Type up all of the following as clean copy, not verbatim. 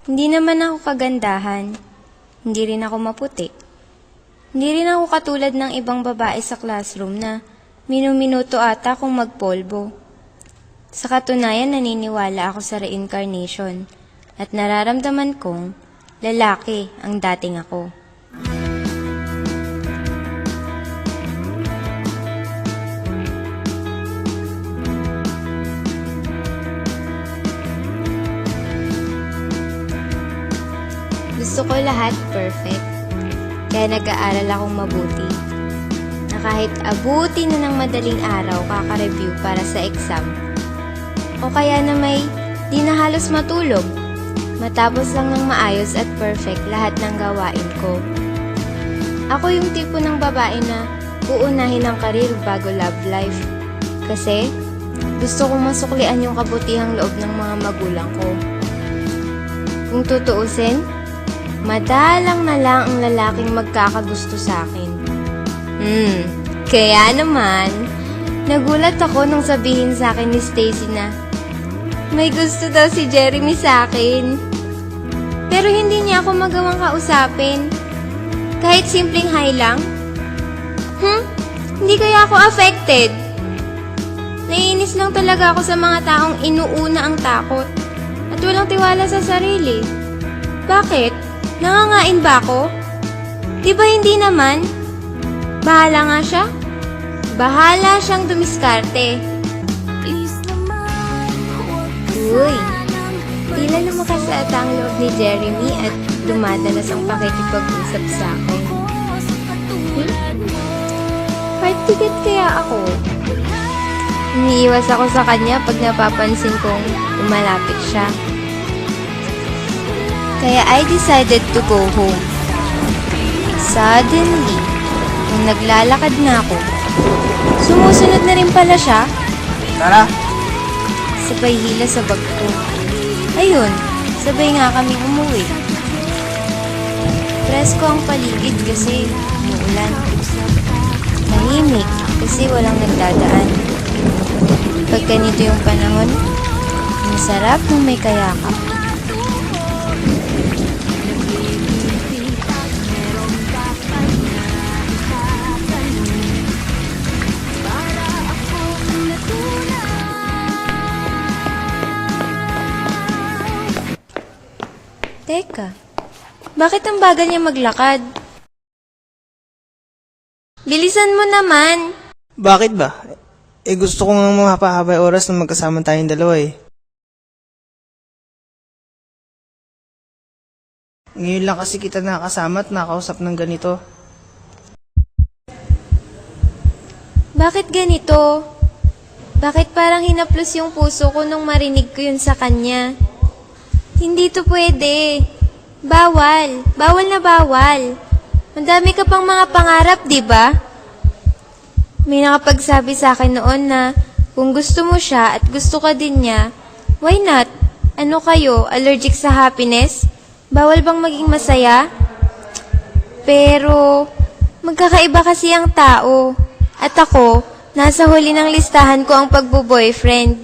Hindi naman ako kagandahan. Hindi rin ako maputi. Hindi rin ako katulad ng ibang babae sa classroom na minuminuto ata kung magpolvo. Sa katunayan, naniniwala ako sa reincarnation at nararamdaman kong lalaki ang dating ako. Gusto ko lahat perfect, kaya nag-aaral akong mabuti. Na kahit abuti na ng madaling araw kaka-review para sa exam, o kaya na may di na halos matulog, matapos lang ng maayos at perfect lahat ng gawain ko. Ako yung tipo ng babae na uunahin ang karir bago love life. Kasi gusto kong masuklian yung kabutihang loob ng mga magulang ko. Kung tutuusin, madalang na lang ang lalaking magkakagusto sa akin. Kaya naman, nagulat ako nung sabihin sa akin ni Stacy na may gusto daw si Jeremy sa akin. Pero hindi niya ako magawang kausapin. Kahit simpleng hi lang. Hindi kaya ako affected. Naiinis lang talaga ako sa mga taong inuuna ang takot at walang tiwala sa sarili. Bakit? Nangangain ba ako? Di ba hindi naman? Bahala nga siya. Bahala siyang dumiskarte. Uy, tila lumakas ata ang loob ni Jeremy at dumadalas ang pakikipag-usap sa akin. Heart ticket kaya ako? Umiiwas ako sa kanya pag napapansin kong lumalapit siya. Kaya I decided to go home. Suddenly, nung naglalakad na ako, sumusunod na rin pala siya. Tara! Sabay hila sa bag ko. Ayun, sabay nga kaming umuwi. Presko ang paligid kasi umuulan. Tahimik kasi walang nagdadaan. Pag ganito yung panahon, masarap nung may kayakap. Teka, bakit ang bagal niya maglakad? Bilisan mo naman! Bakit ba? Gusto ko nga mapahaba oras na magkasama tayong dalawa eh. Ngayon lang kasi kita nakasama at nakausap ng ganito. Bakit ganito? Bakit parang hinaplos yung puso ko nung marinig ko yun sa kanya? Hindi to pwede. Bawal. Bawal na bawal. Madami ka pang mga pangarap, di ba? May nakapagsabi sa akin noon na kung gusto mo siya at gusto ka din niya, why not? Ano kayo, allergic sa happiness? Bawal bang maging masaya? Pero, magkakaiba kasi ang tao. At ako, nasa huli ng listahan ko ang pagbo-boyfriend.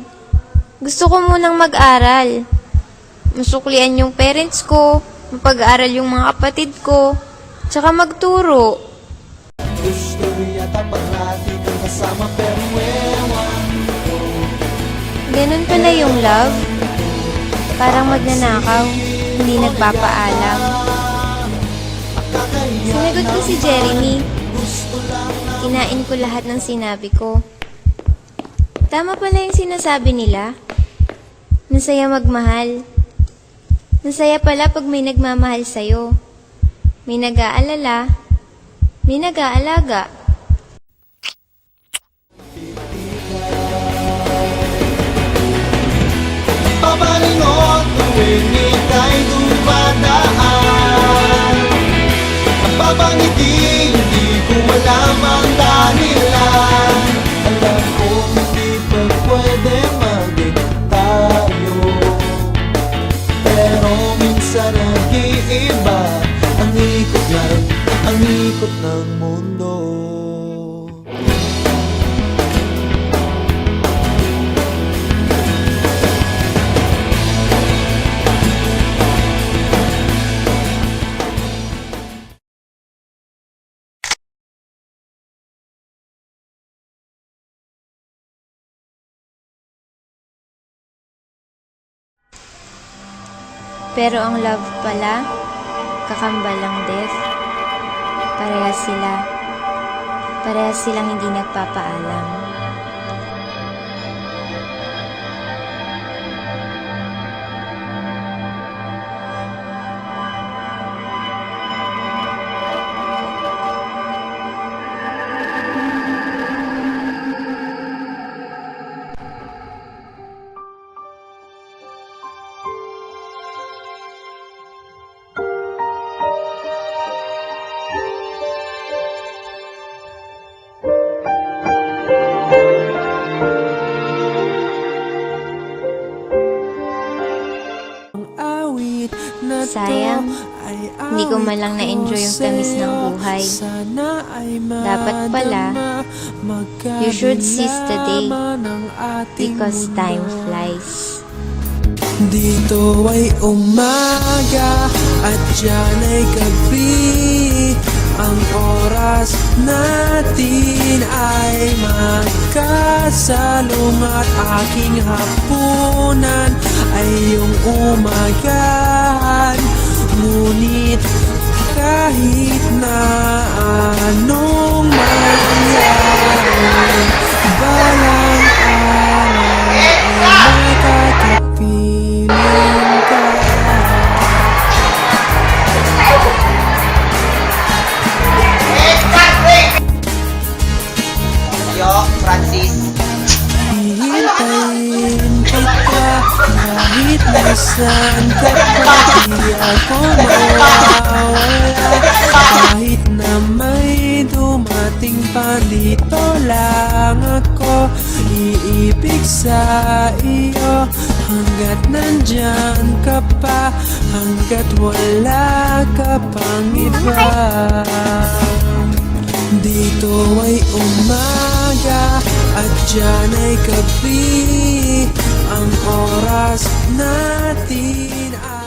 Gusto ko munang mag-aral. Masuklian yung parents ko, mapag-aaral yung mga kapatid ko, tsaka magturo. Gusto yata parati kang kasama pero ewan ko. Ganun pala yung love. Parang magnanakaw, hindi nagpapaalam. Sinagot ko si Jeremy. Kinain ko lahat ng sinabi ko. Tama pala yung sinasabi nila. Masaya magmahal. Masaya pala pag may nagmamahal sa'yo. May nag-aalala. May nag-aalaga. Papalingon tuwing ika'y dumadaan. Napapangiti, hindi ko alam ang dahilan. Alam ko hindi pa pwede maging tayo, pero minsan nag-iiba. Ang ikot ng mundo. Pero ang love pala, kakambal ang death. Parehas silang hindi nagpapaalam. Sayang, hindi ko man lang na-enjoy yung tamis ng buhay. Dapat pala, you should seize the day because time flies. Dito ay umaga at dyan ay gabi. Ang oras natin ay magkasalungat. Aking hapunan ay iyong umagahan. Ngunit kahit na anong mangyari, balang araw ay makakapiling ka. Yo, Francis. Hihintayin kita kahit nasan ka pa. Di ako mawawala kahit na may dumating pa. Dito lang ako iibig sa iyo hanggat nandyan ka pa, hanggat wala ka pang iba. Dito ay umaga at dyan ay gabi. Ang oras natin ay